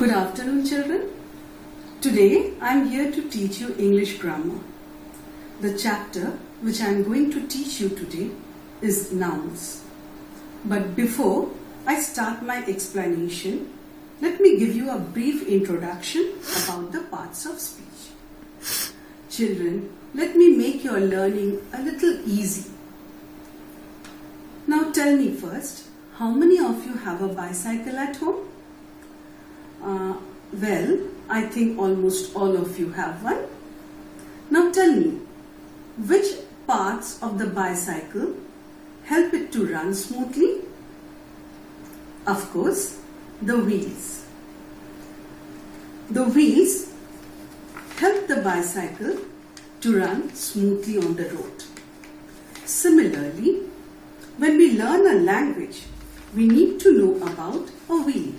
Good afternoon, children. Today I am here to teach you English grammar. The chapter which I am going to teach you today is Nouns. But before I start my explanation, let me give you a brief introduction about the parts of speech. Children, let me make your learning a little easy. Now tell me first, how many of you have a bicycle at home? Well, I think almost all of you have one. Now tell me, which parts of the bicycle help it to run smoothly? Of course, the wheels. The wheels help the bicycle to run smoothly on the road. Similarly, when we learn a language, we need to know about a wheel.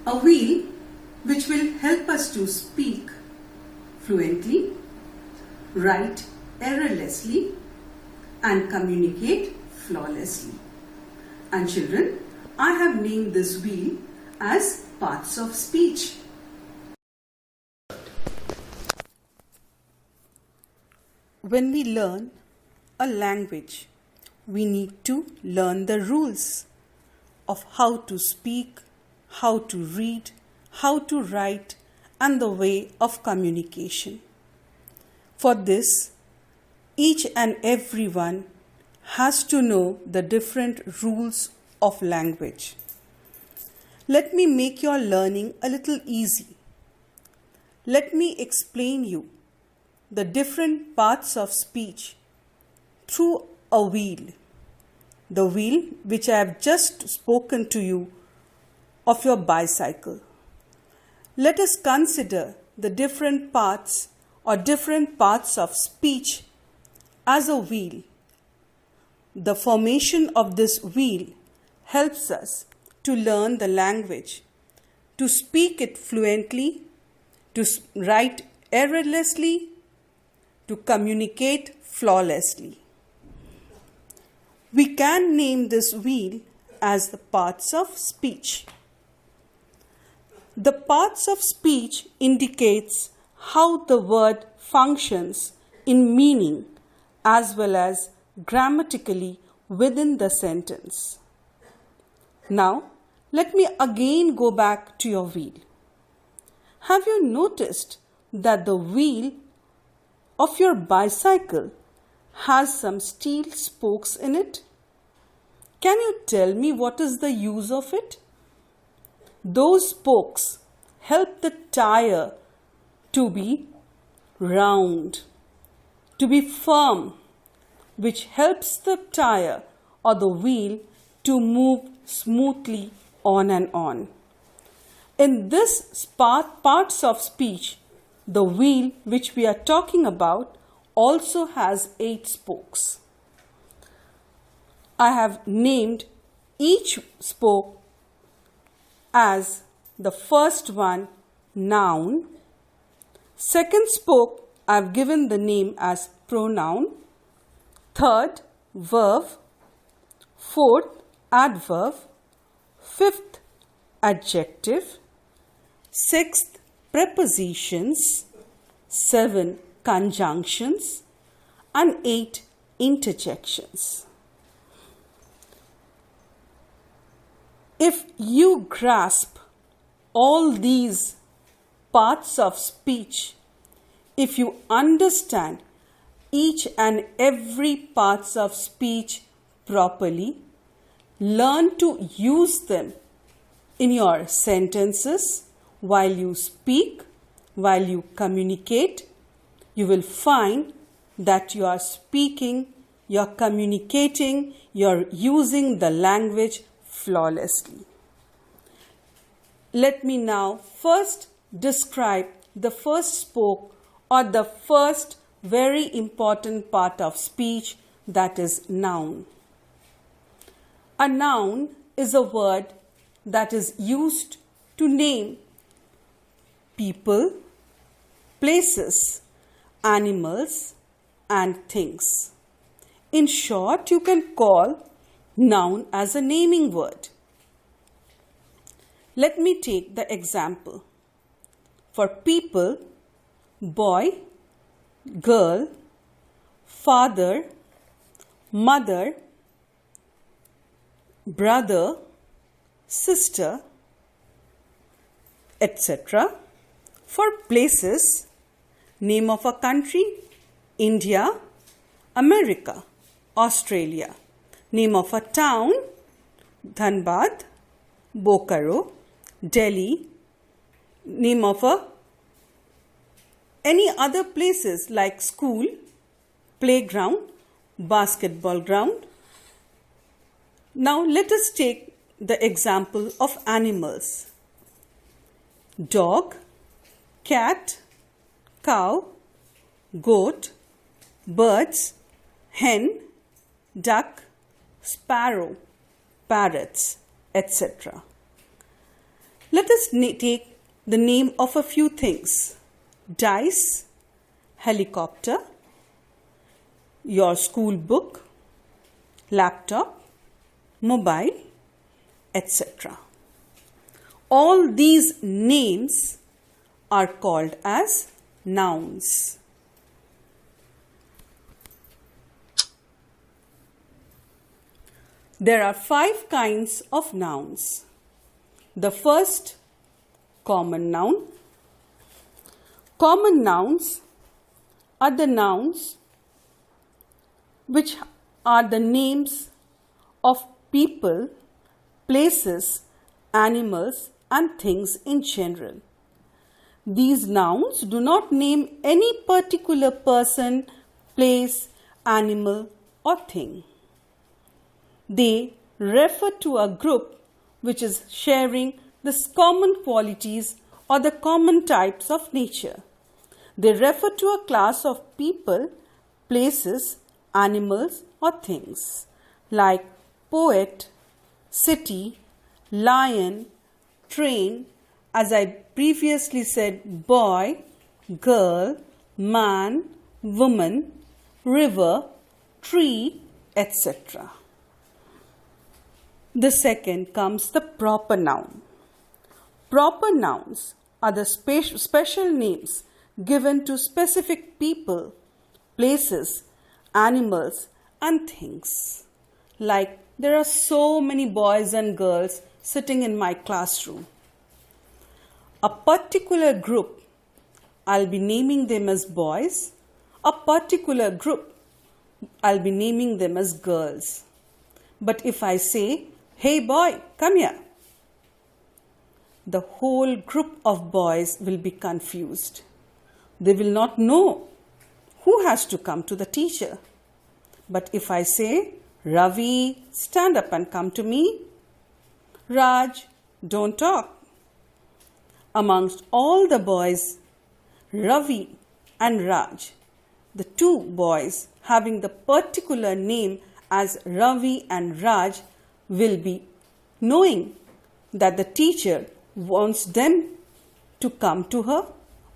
A wheel which will help us to speak fluently, write errorlessly, and communicate flawlessly. And children, I have named this wheel as parts of speech. When we learn a language, we need to learn the rules of how to speak, how to read, how to write, and the way of communication. For this, each and everyone has to know the different rules of language. Let me make your learning a little easy. Let me explain you the different parts of speech through a wheel. The wheel which I have just spoken to you of your bicycle. Let us consider the different parts or different parts of speech as a wheel. The formation of this wheel helps us to learn the language, to speak it fluently, to write errorlessly, to communicate flawlessly. We can name this wheel as the parts of speech. The parts of speech indicates how the word functions in meaning as well as grammatically within the sentence. Now, let me again go back to your wheel. Have you noticed that the wheel of your bicycle has some steel spokes in it? Can you tell me what is the use of it? Those spokes help the tire to be round, to be firm, which helps the tire or the wheel to move smoothly on and on. In this parts of speech, the wheel which we are talking about also has 8 spokes. I have named each spoke as the first one noun, second spoke I have given the name as pronoun, third verb, fourth adverb, fifth adjective, sixth prepositions, 7 conjunctions, and 8 interjections. If you grasp all these parts of speech, if you understand each and every parts of speech properly, learn to use them in your sentences while you speak, while you communicate, you will find that you are speaking, you are communicating, you are using the language flawlessly. Let me now first describe the first spoke or the first very important part of speech, that is noun. A noun is a word that is used to name people, places, animals, and things. In short, you can call noun as a naming word. Let me take the example. For people, boy, girl, father, mother, brother, sister, etc. For places, name of a country, India, America, Australia. Name of a town, Dhanbad, Bokaro, Delhi. Name of any other places like school, playground, basketball ground. Now let us take the example of animals. Dog, cat, cow, goat, birds, hen, duck, sparrow, parrots, etc. Let us take the name of a few things. Dice, helicopter, your school book, laptop, mobile, etc. All these names are called as nouns. There are 5 kinds of nouns. The first, common noun. Common nouns are the nouns which are the names of people, places, animals, and things in general. These nouns do not name any particular person, place, animal, or thing. They refer to a group which is sharing the common qualities or the common types of nature. They refer to a class of people, places, animals, or things like poet, city, lion, train, as I previously said, boy, girl, man, woman, river, tree, etc. The second comes the proper noun. Proper nouns are the special names given to specific people, places, animals, and things. Like there are so many boys and girls sitting in my classroom. A particular group, I'll be naming them as boys. A particular group, I'll be naming them as girls. But if I say, hey boy, come here, the whole group of boys will be confused. They will not know who has to come to the teacher. But if I say, Ravi, stand up and come to me. Raj, don't talk. Amongst all the boys, Ravi and Raj, the 2 boys having the particular name as Ravi and Raj, will be knowing that the teacher wants them to come to her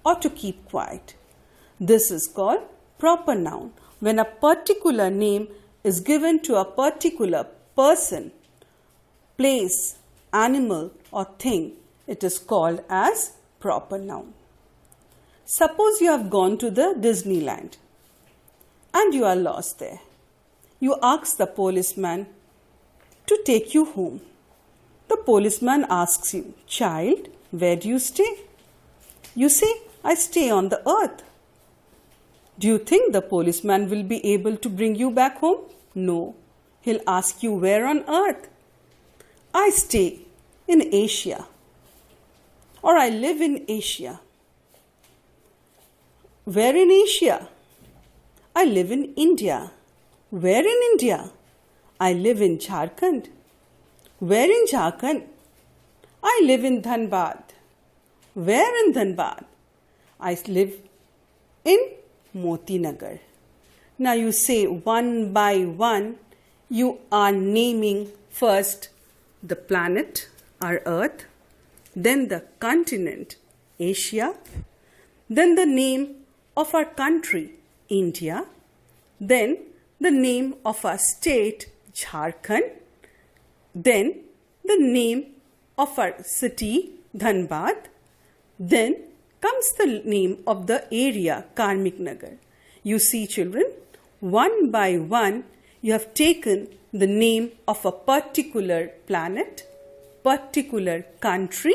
or to keep quiet. This is called proper noun. When a particular name is given to a particular person, place, animal, or thing, it is called as proper noun. Suppose you have gone to the Disneyland and you are lost there. You ask the policeman to take you home. The policeman asks you, child, where do you stay? You say, I stay on the earth. Do you think the policeman will be able to bring you back home? No. He'll ask you, where on earth? I stay in Asia. Or I live in Asia. Where in Asia? I live in India. Where in India? I live in Jharkhand. Where in Jharkhand? I live in Dhanbad. Where in Dhanbad? I live in Motinagar. Now you say one by one, you are naming first the planet, our earth, then the continent, Asia, then the name of our country, India, then the name of our state, Jharkhand, then the name of our city, Dhanbad. Then comes the name of the area, Karmik Nagar. You see, children, one by one, you have taken the name of a particular planet, particular country,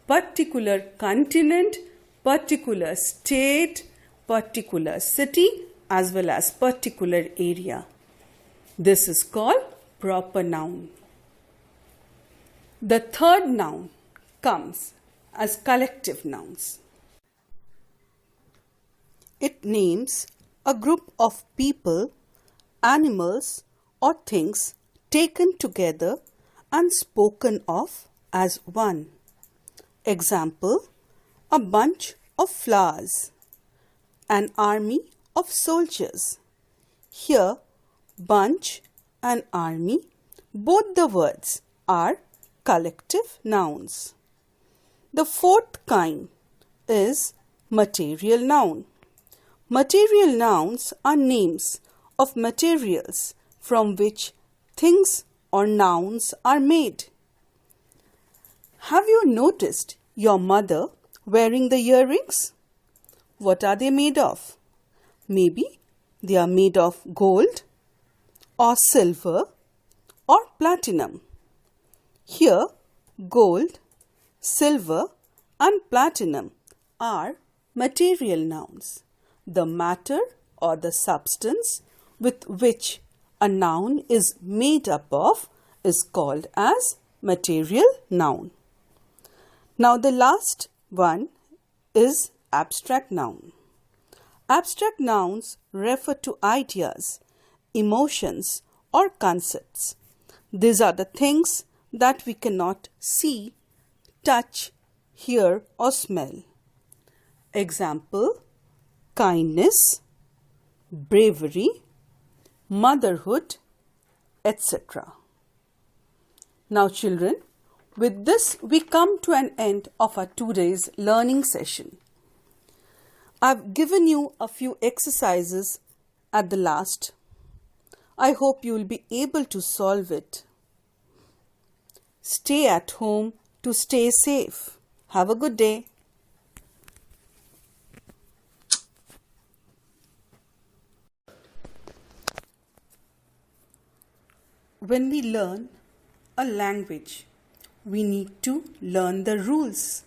particular continent, particular state, particular city, as well as particular area. This is called proper noun. The third noun comes as collective nouns. It names a group of people, animals, or things taken together and spoken of as one. Example, a bunch of flowers, an army of soldiers. Here, bunch and army, both the words are collective nouns. The fourth kind is material noun. Material nouns are names of materials from which things or nouns are made. Have you noticed your mother wearing the earrings? What are they made of? Maybe they are made of gold or silver or platinum. Here, gold, silver and platinum are material nouns. The matter or the substance with which a noun is made up of is called as material noun. Now the last one is abstract noun. Abstract nouns refer to ideas, emotions or concepts. These are the things that we cannot see, touch, hear or smell. Example, kindness, bravery, motherhood, etc. Now children, with this we come to an end of our 2 days learning session. I've given you a few exercises at the last. I hope you will be able to solve it. Stay at home to stay safe. Have a good day. When we learn a language, we need to learn the rules.